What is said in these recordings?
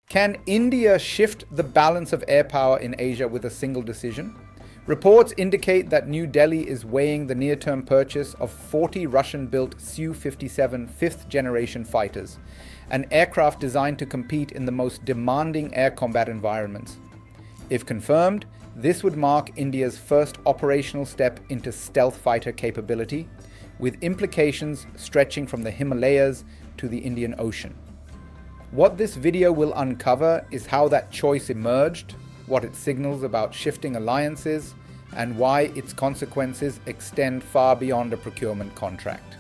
Can India shift the balance of air power in Asia with a single decision? Reports indicate that New Delhi is weighing the near-term purchase of 40 Russian-built Su-57 fifth-generation fighters, an aircraft designed to compete in the most demanding air combat environments. If confirmed, this would mark India's first operational step into stealth fighter capability, with implications stretching from the Himalayas to the Indian Ocean. What this video will uncover is how that choice emerged, what it signals about shifting alliances, and why its consequences extend far beyond a procurement contract.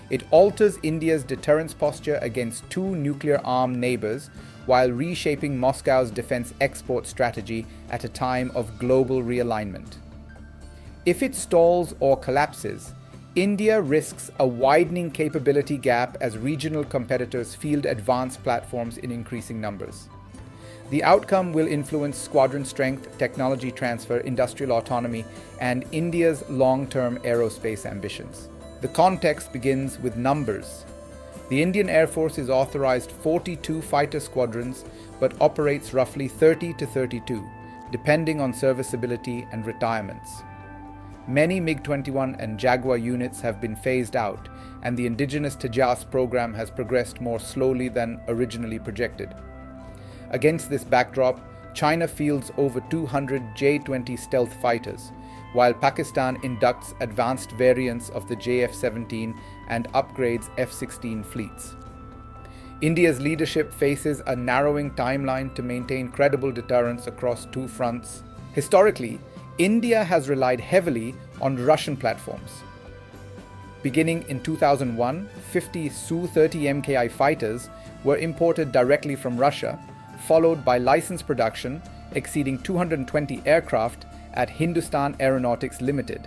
It alters India's deterrence posture against two nuclear-armed neighbors while reshaping Moscow's defense export strategy at a time of global realignment. If it stalls or collapses, India risks a widening capability gap as regional competitors field advanced platforms in increasing numbers. The outcome will influence squadron strength, technology transfer, industrial autonomy, and India's long-term aerospace ambitions. The context begins with numbers. The Indian Air Force is authorized 42 fighter squadrons, but operates roughly 30 to 32, depending on serviceability and retirements. Many MiG-21 and Jaguar units have been phased out, and the indigenous Tejas program has progressed more slowly than originally projected. Against this backdrop, China fields over 200 J-20 stealth fighters, while Pakistan inducts advanced variants of the JF-17 and upgrades F-16 fleets. India's leadership faces a narrowing timeline to maintain credible deterrence across two fronts. Historically, India has relied heavily on Russian platforms. Beginning in 2001, 50 Su-30 MKI fighters were imported directly from Russia, followed by licensed production exceeding 220 aircraft at Hindustan Aeronautics Limited.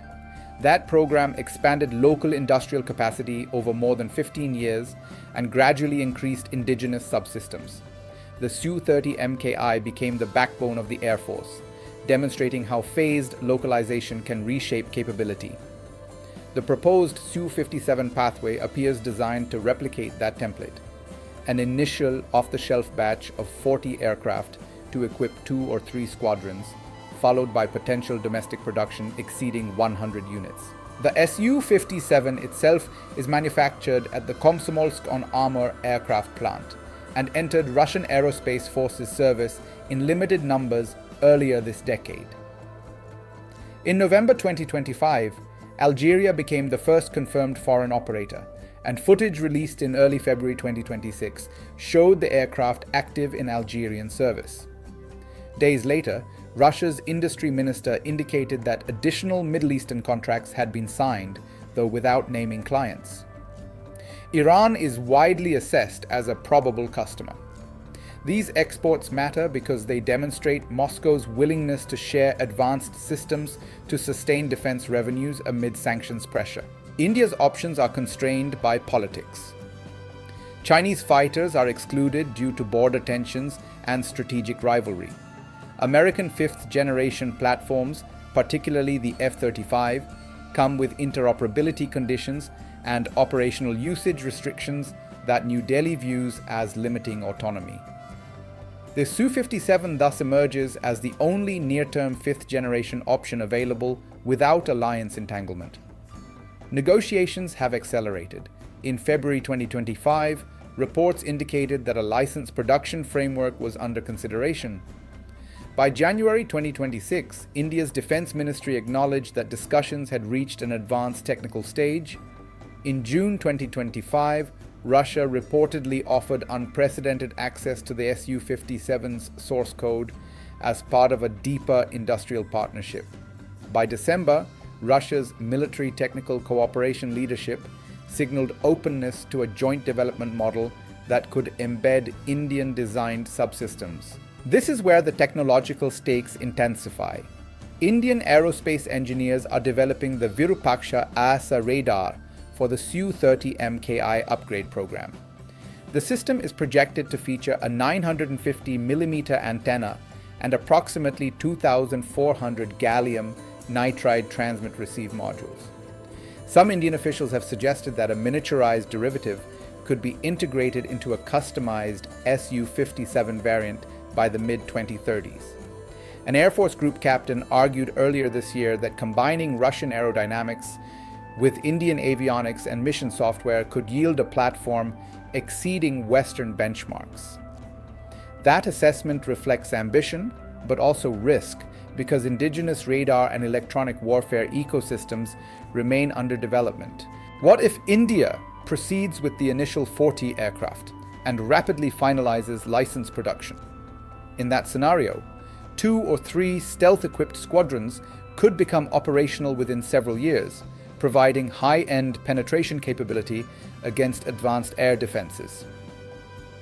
That program expanded local industrial capacity over more than 15 years and gradually increased indigenous subsystems. The Su-30 MKI became the backbone of the Air Force, demonstrating how phased localization can reshape capability. The proposed Su-57 pathway appears designed to replicate that template, an initial off-the-shelf batch of 40 aircraft to equip 2 or 3 squadrons, followed by potential domestic production exceeding 100 units. The Su-57 itself is manufactured at the Komsomolsk-on-Amur aircraft plant and entered Russian Aerospace Forces service in limited numbers earlier this decade. In November 2025, Algeria became the first confirmed foreign operator, and footage released in early February 2026 showed the aircraft active in Algerian service. Days later, Russia's industry minister indicated that additional Middle Eastern contracts had been signed, though without naming clients. Iran is widely assessed as a probable customer. These exports matter because they demonstrate Moscow's willingness to share advanced systems to sustain defense revenues amid sanctions pressure. India's options are constrained by politics. Chinese fighters are excluded due to border tensions and strategic rivalry. American fifth-generation platforms, particularly the F-35, come with interoperability conditions and operational usage restrictions that New Delhi views as limiting autonomy. The Su-57 thus emerges as the only near-term fifth-generation option available without alliance entanglement. Negotiations have accelerated. In February 2025, reports indicated that a licensed production framework was under consideration. By January 2026, India's Defense Ministry acknowledged that discussions had reached an advanced technical stage. In June 2025, Russia reportedly offered unprecedented access to the Su-57's source code as part of a deeper industrial partnership. By December, Russia's military technical cooperation leadership signaled openness to a joint development model that could embed Indian-designed subsystems. This is where the technological stakes intensify. Indian aerospace engineers are developing the Virupaksha AESA radar for the Su-30 MKI upgrade program. The system is projected to feature a 950mm antenna and approximately 2,400 gallium nitride transmit-receive modules. Some Indian officials have suggested that a miniaturized derivative could be integrated into a customized Su-57 variant by the mid-2030s. An Air Force group captain argued earlier this year that combining Russian aerodynamics with Indian avionics and mission software could yield a platform exceeding Western benchmarks. That assessment reflects ambition, but also risk, because indigenous radar and electronic warfare ecosystems remain under development. What if India proceeds with the initial 40 aircraft and rapidly finalizes license production? In that scenario, 2 or 3 stealth-equipped squadrons could become operational within several years, providing high-end penetration capability against advanced air defenses.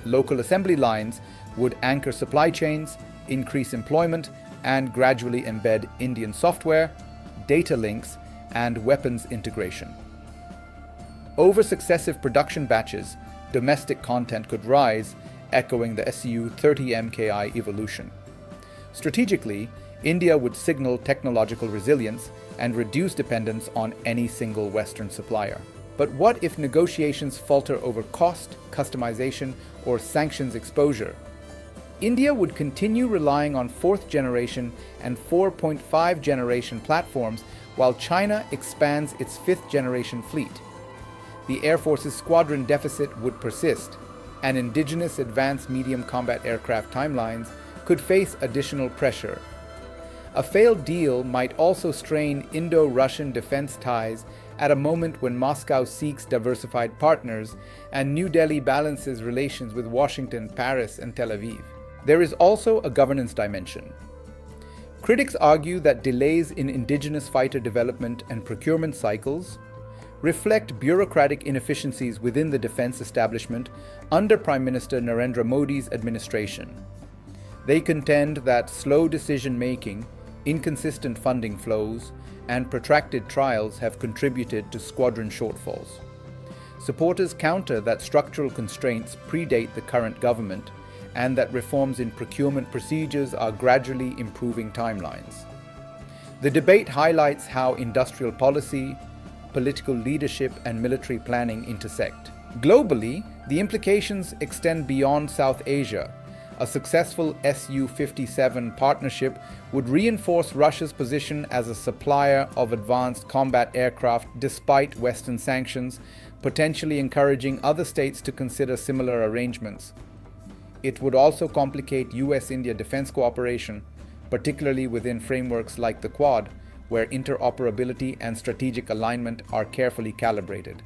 Local assembly lines would anchor supply chains, increase employment, and gradually embed Indian software, data links, and weapons integration. Over successive production batches, domestic content could rise, echoing the Su-30 MKI evolution. Strategically, India would signal technological resilience and reduce dependence on any single Western supplier. But what if negotiations falter over cost, customization, or sanctions exposure? India would continue relying on 4th generation and 4.5 generation platforms while China expands its 5th generation fleet. The Air Force's squadron deficit would persist, and indigenous advanced medium combat aircraft timelines could face additional pressure. A failed deal might also strain Indo-Russian defense ties at a moment when Moscow seeks diversified partners and New Delhi balances relations with Washington, Paris, and Tel Aviv. There is also a governance dimension. Critics argue that delays in indigenous fighter development and procurement cycles reflect bureaucratic inefficiencies within the defense establishment under Prime Minister Narendra Modi's administration. They contend that slow decision-making, inconsistent funding flows, and protracted trials have contributed to squadron shortfalls. Supporters counter that structural constraints predate the current government and that reforms in procurement procedures are gradually improving timelines. The debate highlights how industrial policy, political leadership, and military planning intersect. Globally, the implications extend beyond South Asia. A successful Su-57 partnership would reinforce Russia's position as a supplier of advanced combat aircraft despite Western sanctions, potentially encouraging other states to consider similar arrangements. It would also complicate US-India defense cooperation, particularly within frameworks like the Quad, where interoperability and strategic alignment are carefully calibrated.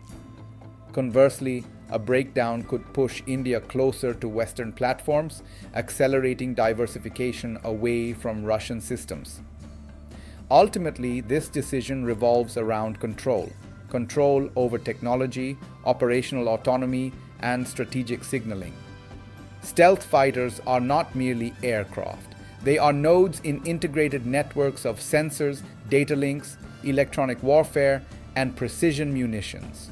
Conversely, a breakdown could push India closer to Western platforms, accelerating diversification away from Russian systems. Ultimately, this decision revolves around control over technology, operational autonomy, and strategic signaling. Stealth fighters are not merely aircraft. They are nodes in integrated networks of sensors, data links, electronic warfare, and precision munitions.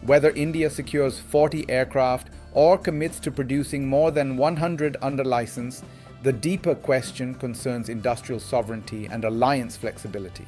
Whether India secures 40 aircraft or commits to producing more than 100 under license, the deeper question concerns industrial sovereignty and alliance flexibility.